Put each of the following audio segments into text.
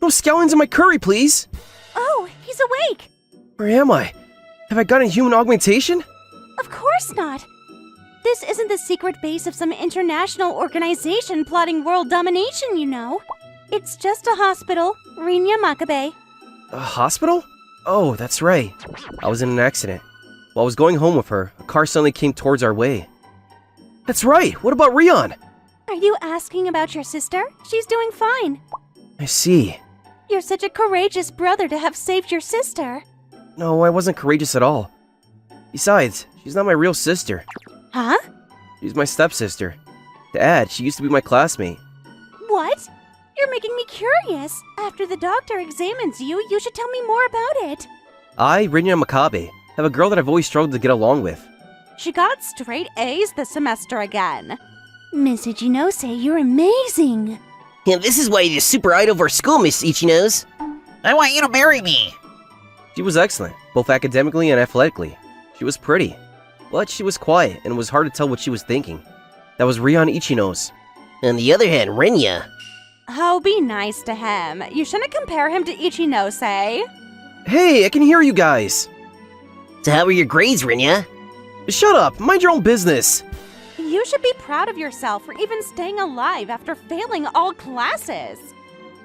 No scallions in my curry, please! Oh, he's awake! Where am I? Have I gotten human augmentation? Of course not! This isn't the secret base of some international organization plotting world domination, you know. It's just a hospital, Rinya Makabe. A hospital? Oh, that's right. I was in an accident. While I was going home with her, a car suddenly came towards our way. That's right! What about Rion? Are you asking about your sister? She's doing fine. I see. You're such a courageous brother to have saved your sister. No, I wasn't courageous at all. Besides, she's not my real sister. Huh? She's my stepsister. To add, she used to be my classmate. What? You're making me curious. After the doctor examines you, you should tell me more about it. I, Rinya Makabe, have a girl that I've always struggled to get along with. She got straight A's this semester again. Miss Ichinose, you're amazing. Yeah, this is why you're the super idol of our school, Miss Ichinose. I want you to marry me. She was excellent, both academically and athletically. She was pretty, but she was quiet and it was hard to tell what she was thinking. That was Rion Ichinose. On the other hand, Rinya. Oh, be nice to him. You shouldn't compare him to Ichinose. Hey, I can hear you guys! So how were your grades, Rinya? Shut up! Mind your own business! You should be proud of yourself for even staying alive after failing all classes.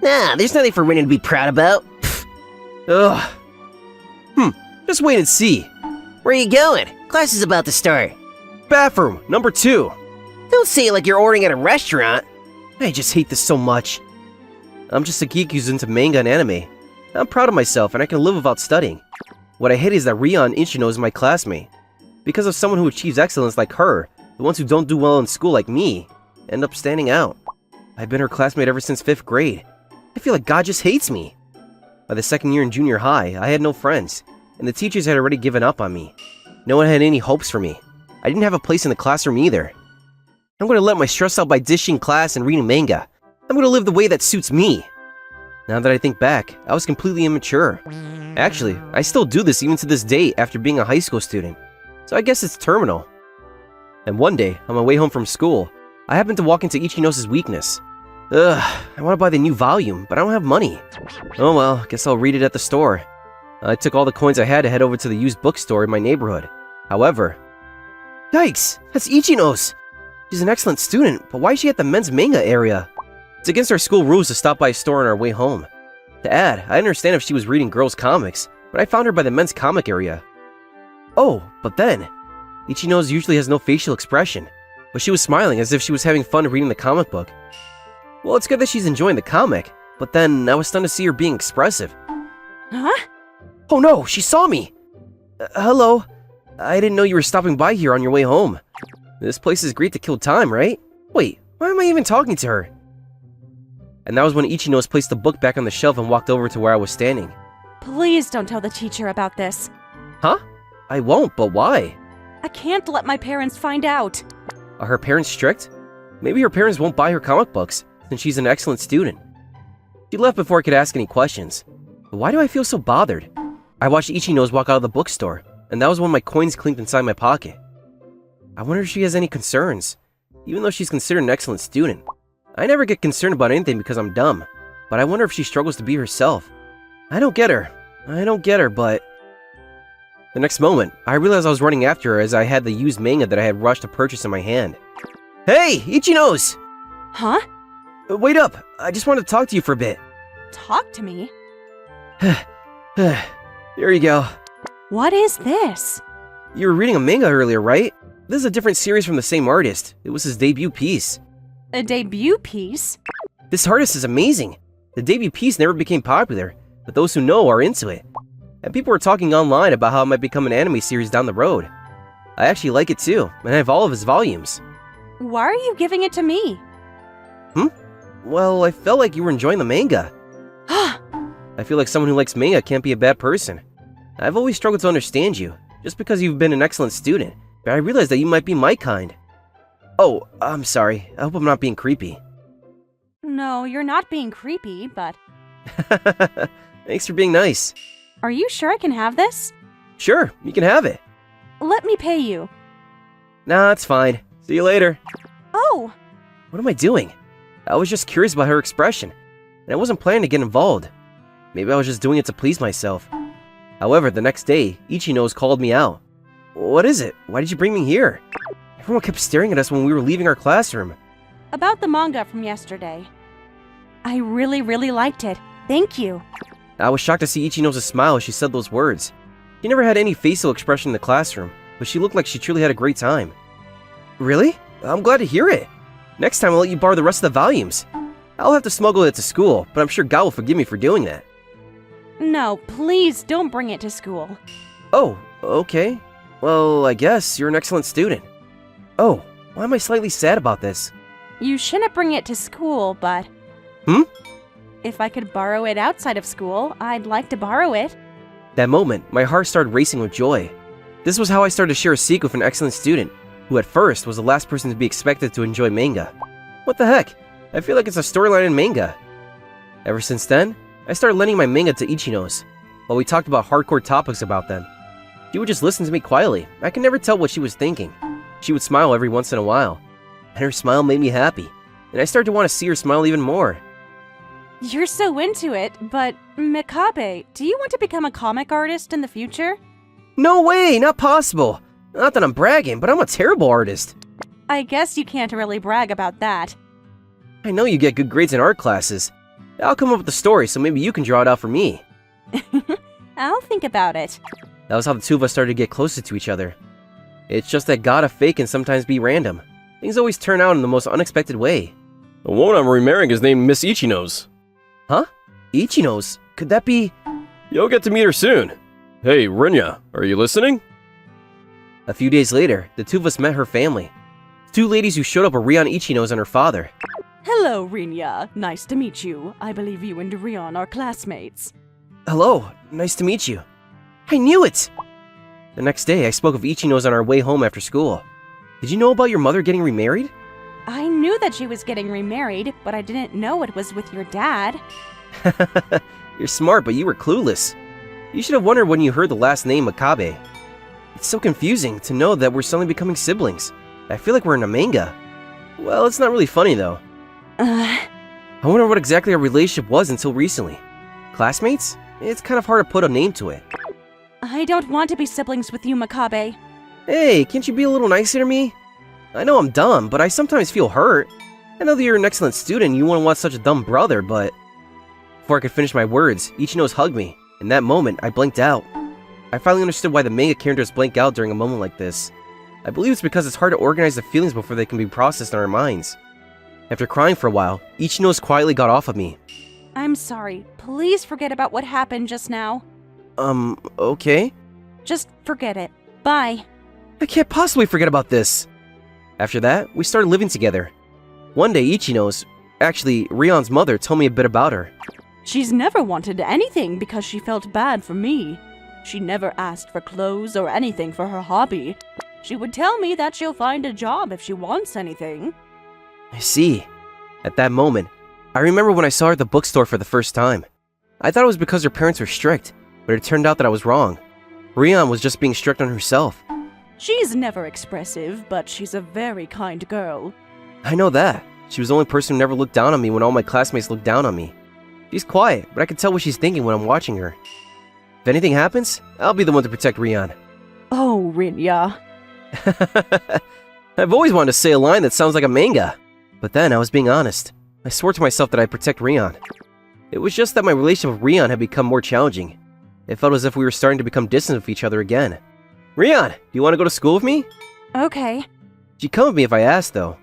Nah, there's nothing for Rinya to be proud about. Ugh. Just wait and see. Where are you going? Class is about to start. Bathroom, number 2. Don't say it like you're ordering at a restaurant. I just hate this so much. I'm just a geek who's into manga and anime. I'm proud of myself and I can live without studying. What I hate is that Rion Ichino is my classmate. Because of someone who achieves excellence like her, the ones who don't do well in school like me end up standing out. I've been her classmate ever since 5th grade. I feel like God just hates me. By the 2nd year in junior high, I had no friends, and the teachers had already given up on me. No one had any hopes for me. I didn't have a place in the classroom either. I'm going to let my stress out by dishing class and reading manga. I'm going to live the way that suits me. Now that I think back, I was completely immature. Actually, I still do this even to this day after being a high school student. So I guess it's terminal. And one day, on my way home from school, I happened to walk into Ichinose's weakness. Ugh, I want to buy the new volume, but I don't have money. Oh well, guess I'll read it at the store. I took all the coins I had to head over to the used bookstore in my neighborhood. However... Yikes! That's Ichinose! She's an excellent student, but why is she at the men's manga area? It's against our school rules to stop by a store on our way home. To add, I understand if she was reading girls' comics, but I found her by the men's comic area. Oh, but then... Ichinose usually has no facial expression, but she was smiling as if she was having fun reading the comic book. Well, it's good that she's enjoying the comic, but then I was stunned to see her being expressive. Huh? Oh no, she saw me! Hello. I didn't know you were stopping by here on your way home. This place is great to kill time, right? Wait, why am I even talking to her? And that was when Ichinose placed the book back on the shelf and walked over to where I was standing. Please don't tell the teacher about this. Huh? I won't, but why? I can't let my parents find out. Are her parents strict? Maybe her parents won't buy her comic books, since she's an excellent student. She left before I could ask any questions. But why do I feel so bothered? I watched Ichinose walk out of the bookstore, and that was when my coins clinked inside my pocket. I wonder if she has any concerns, even though she's considered an excellent student. I never get concerned about anything because I'm dumb, but I wonder if she struggles to be herself. I don't get her, but... The next moment, I realized I was running after her as I had the used manga that I had rushed to purchase in my hand. Hey, Ichinose! Huh? Wait up, I just wanted to talk to you for a bit. Talk to me? Here you go. What is this? You were reading a manga earlier, right? This is a different series from the same artist. It was his debut piece. A debut piece? This artist is amazing. The debut piece never became popular, but those who know are into it. And people are talking online about how it might become an anime series down the road. I actually like it too, and I have all of his volumes. Why are you giving it to me? Well, I felt like you were enjoying the manga. I feel like someone who likes manga can't be a bad person. I've always struggled to understand you, just because you've been an excellent student, but I realized that you might be my kind. Oh, I'm sorry. I hope I'm not being creepy. No, you're not being creepy, but... Thanks for being nice. Are you sure I can have this? Sure, you can have it. Let me pay you. Nah, it's fine. See you later. Oh! What am I doing? I was just curious about her expression. and I wasn't planning to get involved. Maybe I was just doing it to please myself. However, the next day, Ichino's called me out. What is it? Why did you bring me here? Everyone kept staring at us when we were leaving our classroom. About the manga from yesterday. I really liked it. Thank you. I was shocked to see Ichino's smile as she said those words. She never had any facial expression in the classroom, but she looked like she truly had a great time. Really? I'm glad to hear it. Next time I'll let you borrow the rest of the volumes. I'll have to smuggle it to school, but I'm sure God will forgive me for doing that. No, please don't bring it to school. Oh, okay. Well, I guess you're an excellent student. Oh, why am I slightly sad about this? You shouldn't bring it to school, but... If I could borrow it outside of school, I'd like to borrow it. That moment, my heart started racing with joy. This was how I started to share a secret with an excellent student, who at first was the last person to be expected to enjoy manga. What the heck? I feel like it's a storyline in manga. Ever since then, I started lending my manga to Ichino's, while we talked about hardcore topics about them. She would just listen to me quietly. I could never tell what she was thinking. She would smile every once in a while, and her smile made me happy, and I started to want to see her smile even more. You're so into it, but Mikabe, do you want to become a comic artist in the future? No way, not possible. Not that I'm bragging, but I'm a terrible artist. I guess you can't really brag about that. I know you get good grades in art classes. I'll come up with the story so maybe you can draw it out for me. I'll think about it. That was how the two of us started to get closer to each other. It's just that God of fate can sometimes be random. Things always turn out in the most unexpected way. The woman I'm remarrying is named Miss Ichino's. Huh? Ichino's? Could that be... You'll get to meet her soon. Hey, Rinya, are you listening? A few days later, the two of us met her family. Two ladies who showed up were Rion Ichino's and her father. Hello, Rinya. Nice to meet you. I believe you and Rion are classmates. Hello, nice to meet you. I knew it! The next day, I spoke of Ichino's on our way home after school. Did you know about your mother getting remarried? I knew that she was getting remarried, but I didn't know it was with your dad. You're smart, but you were clueless. You should have wondered when you heard the last name Makabe. It's so confusing to know that we're suddenly becoming siblings. I feel like we're in a manga. Well, it's not really funny though. I wonder what exactly our relationship was until recently. Classmates? It's kind of hard to put a name to it. I don't want to be siblings with you, Makabe. Hey, can't you be a little nicer to me? I know I'm dumb, but I sometimes feel hurt. I know that you're an excellent student and you wouldn't want such a dumb brother, but... Before I could finish my words, Ichino's hugged me. In that moment, I blinked out. I finally understood why the manga characters blank out during a moment like this. I believe it's because it's hard to organize the feelings before they can be processed in our minds. After crying for a while, Ichino's quietly got off of me. I'm sorry. Please forget about what happened just now. Okay? Just forget it. Bye. I can't possibly forget about this! After that, we started living together. One day, Ichino's, actually, Rion's mother told me a bit about her. She's never wanted anything because she felt bad for me. She never asked for clothes or anything for her hobby. She would tell me that she'll find a job if she wants anything. I see. At that moment, I remember when I saw her at the bookstore for the first time. I thought it was because her parents were strict, but it turned out that I was wrong. Rion was just being strict on herself. She's never expressive, but she's a very kind girl. I know that. She was the only person who never looked down on me when all my classmates looked down on me. She's quiet, but I can tell what she's thinking when I'm watching her. If anything happens, I'll be the one to protect Rion. Oh, Rinya. I've always wanted to say a line that sounds like a manga. But then I was being honest. I swore to myself that I'd protect Rion. It was just that my relationship with Rion had become more challenging. It felt as if we were starting to become distant with each other again. Rion, do you want to go to school with me? Okay. She'd come with me if I asked, though.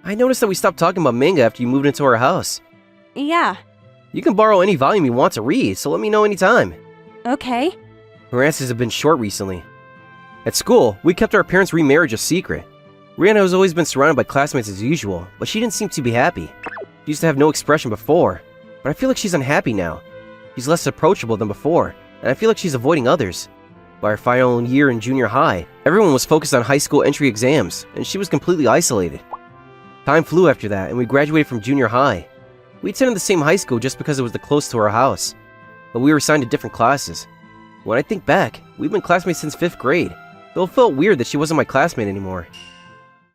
I noticed that we stopped talking about manga after you moved into our house. Yeah. You can borrow any volume you want to read, so let me know anytime. Okay. Her answers have been short recently. At school, we kept our parents' remarriage a secret. Rihanna has always been surrounded by classmates as usual, but she didn't seem to be happy. She used to have no expression before, but I feel like she's unhappy now. She's less approachable than before, and I feel like she's avoiding others. By our final year in junior high, everyone was focused on high school entry exams, and she was completely isolated. Time flew after that, and we graduated from junior high. We attended the same high school just because it was the close to our house, but we were assigned to different classes. When I think back, we've been classmates since 5th grade, though it felt weird that she wasn't my classmate anymore.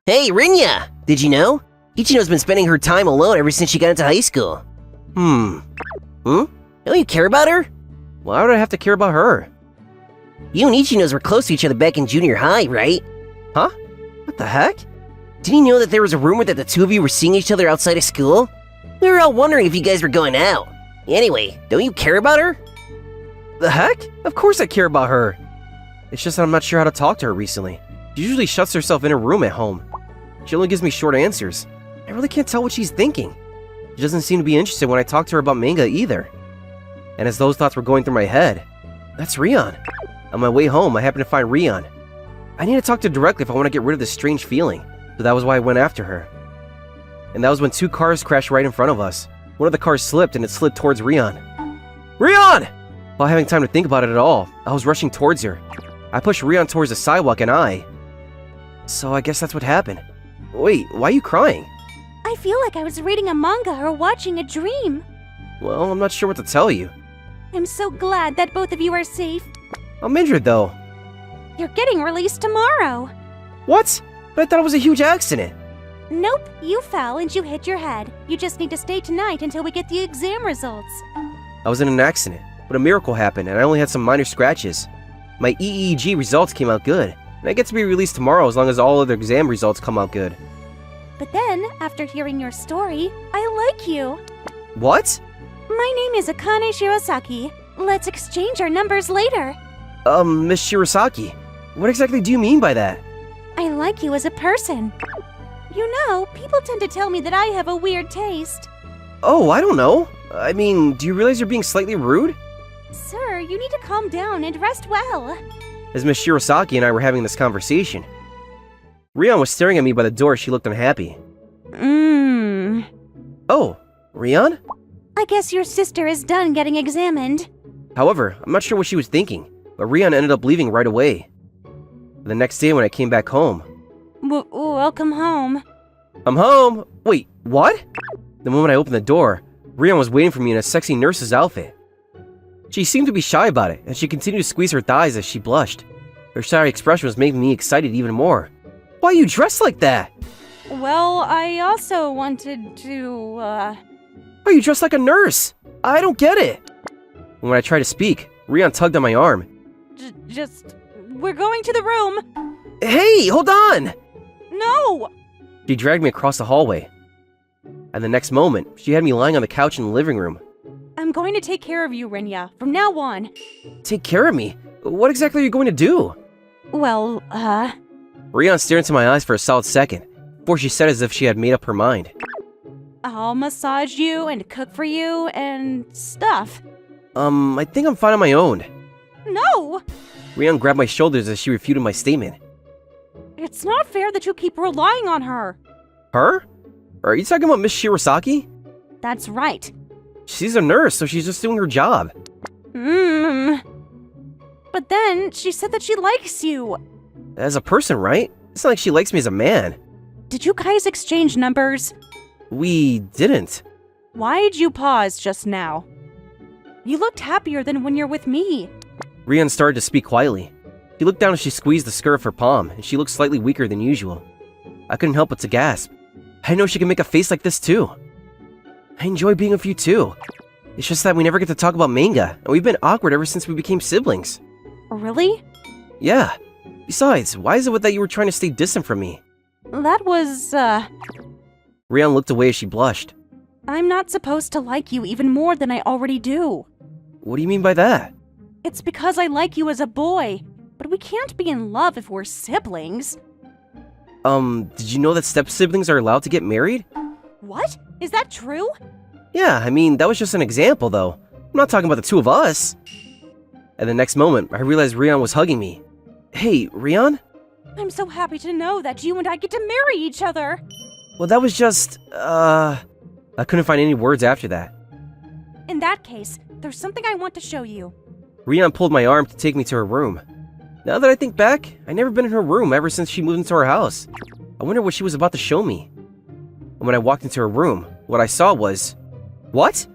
Hey, Rinya! Did you know? Ichino's been spending her time alone ever since she got into high school. Hmm? Don't you care about her? Why would I have to care about her? You and Ichinos were close to each other back in junior high, right? Huh? What the heck? Didn't you know that there was a rumor that the two of you were seeing each other outside of school? We were all wondering if you guys were going out. Anyway, don't you care about her? The heck? Of course I care about her. It's just that I'm not sure how to talk to her recently. She usually shuts herself in her room at home. She only gives me short answers. I really can't tell what she's thinking. She doesn't seem to be interested when I talk to her about manga either. And as those thoughts were going through my head, that's Rion. On my way home, I happened to find Rion. I need to talk to her directly if I want to get rid of this strange feeling, so that was why I went after her. And that was when two cars crashed right in front of us. One of the cars slipped and it slid towards Rion. Rion! Without having time to think about it at all, I was rushing towards her. I pushed Rion towards the sidewalk and So I guess that's what happened. Wait, why are you crying? I feel like I was reading a manga or watching a dream. Well, I'm not sure what to tell you. I'm so glad that both of you are safe. I'm injured though. You're getting released tomorrow. What? But I thought it was a huge accident. Nope, you fell and you hit your head. You just need to stay tonight until we get the exam results. I was in an accident, but a miracle happened and I only had some minor scratches. My EEG results came out good, and I get to be released tomorrow as long as all other exam results come out good. But then, after hearing your story, I like you. What? My name is Akane Shirosaki. Let's exchange our numbers later. Miss Shirosaki, what exactly do you mean by that? I like you as a person. You know, people tend to tell me that I have a weird taste. Oh, I don't know. I mean, do you realize you're being slightly rude? Sir, you need to calm down and rest well. As Miss Shirosaki and I were having this conversation, Rion was staring at me by the door. She looked unhappy. Oh, Rion? I guess your sister is done getting examined. However, I'm not sure what she was thinking, but Rion ended up leaving right away. The next day when I came back home... Welcome home. I'm home! Wait, what? The moment I opened the door, Rion was waiting for me in a sexy nurse's outfit. She seemed to be shy about it, and she continued to squeeze her thighs as she blushed. Her shy expression was making me excited even more. Why are you dressed like that? Well, I also wanted to, Why are you dressed like a nurse? I don't get it. When I tried to speak, Rion tugged on my arm. we're going to the room. Hey, hold on! No! She dragged me across the hallway. And the next moment, she had me lying on the couch in the living room. I'm going to take care of you, Rinya, from now on. Take care of me? What exactly are you going to do? Well, Rion stared into my eyes for a solid second, before she said as if she had made up her mind. I'll massage you and cook for you and stuff. I think I'm fine on my own. No! Rion grabbed my shoulders as she refuted my statement. It's not fair that you keep relying on her. Her? Are you talking about Miss Shirosaki? That's right. She's a nurse, so she's just doing her job. But then, she said that she likes you. As a person, right? It's not like she likes me as a man. Did you guys exchange numbers? We didn't. Why'd you pause just now? You looked happier than when you're with me. Rion started to speak quietly. She looked down as she squeezed the skirt of her palm, and she looked slightly weaker than usual. I couldn't help but to gasp. I know she can make a face like this too. I enjoy being with you too. It's just that we never get to talk about manga, and we've been awkward ever since we became siblings. Really? Yeah. Besides, why is it that you were trying to stay distant from me? That was, Rion looked away as she blushed. I'm not supposed to like you even more than I already do. What do you mean by that? It's because I like you as a boy, but we can't be in love if we're siblings. Did you know that step-siblings are allowed to get married? What? Is that true? Yeah, I mean, that was just an example, though. I'm not talking about the two of us. At the next moment, I realized Rion was hugging me. Hey, Rion? I'm so happy to know that you and I get to marry each other. Well, that was just, I couldn't find any words after that. In that case, there's something I want to show you. Rion pulled my arm to take me to her room. Now that I think back, I've never been in her room ever since she moved into our house. I wonder what she was about to show me. And when I walked into her room, what I saw was... What?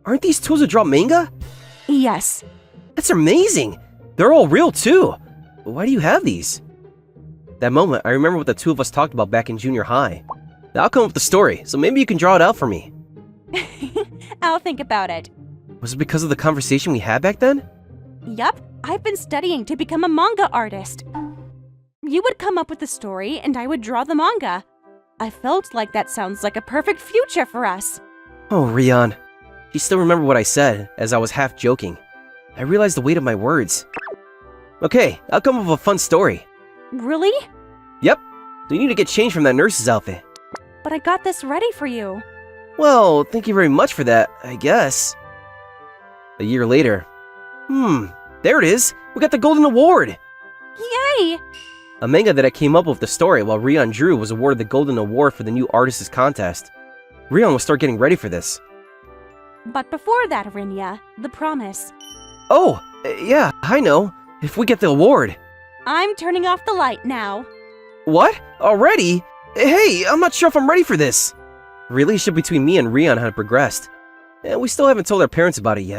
Aren't these tools to draw manga? Yes. That's amazing! They're all real too! Why do you have these? That moment, I remember what the two of us talked about back in junior high. Now I'll come up with the story, so maybe you can draw it out for me. I'll think about it. Was it because of the conversation we had back then? Yup, I've been studying to become a manga artist. You would come up with the story and I would draw the manga. I felt like that sounds like a perfect future for us. Oh, Rion. You still remember what I said, as I was half joking. I realized the weight of my words. Okay, I'll come up with a fun story. Really? Yep. So you need to get changed from that nurse's outfit. But I got this ready for you. Well, thank you very much for that, I guess. A year later. There it is! We got the Golden Award! Yay! A manga that I came up with the story while Rion drew was awarded the Golden Award for the new Artists Contest. Rion will start getting ready for this. But before that, Rinya, the promise. Oh, yeah, I know. If we get the award. I'm turning off the light now. What? Already? Hey, I'm not sure if I'm ready for this. Relationship between me and Rion had progressed. And we still haven't told our parents about it yet.